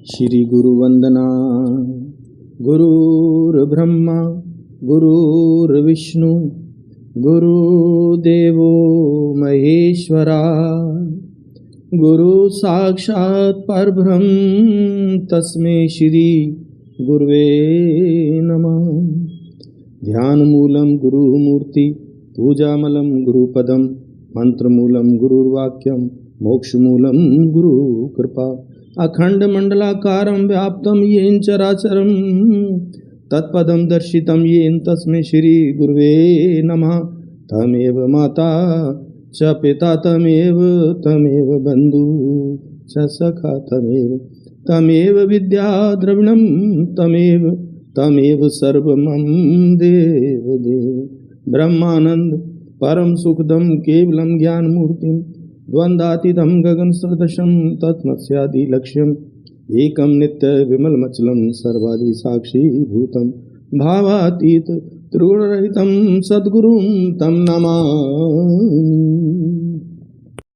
श्री गुरु वंदना। गुरुर्ब्रह्मा गुरुर्विष्णु गुरुदेवो महेश्वरा, गुरु साक्षात् परब्रह्म तस्मै श्री गुरुवे नमः। ध्यानमूलं गुरुमूर्ति, पूजामलं गुरुपदं, मंत्रमूलं गुरुर्वाक्यं, मोक्षमूलं गुरुकृपा। अखंडमंडलाकारं व्याप्तं येन चराचरं तत्पदं दर्शितं येन तस्मै श्री गुरुवे नमः। तमेव माता च पिता तमेव बंधु च सखा तमेव विद्या द्रविणं तमेव सर्वमं देव ब्रह्मानंद परम सुखदं केवलं ज्ञानमूर्तिं द्वंद्वातीतं गगनसदृशं तत्मस्यादि लक्ष्यम् एकं नित्य विमलमचलं सर्वादि साक्षीभूतं भावातीत त्रिगुणरहितं सद्गुरुं तं नमामि।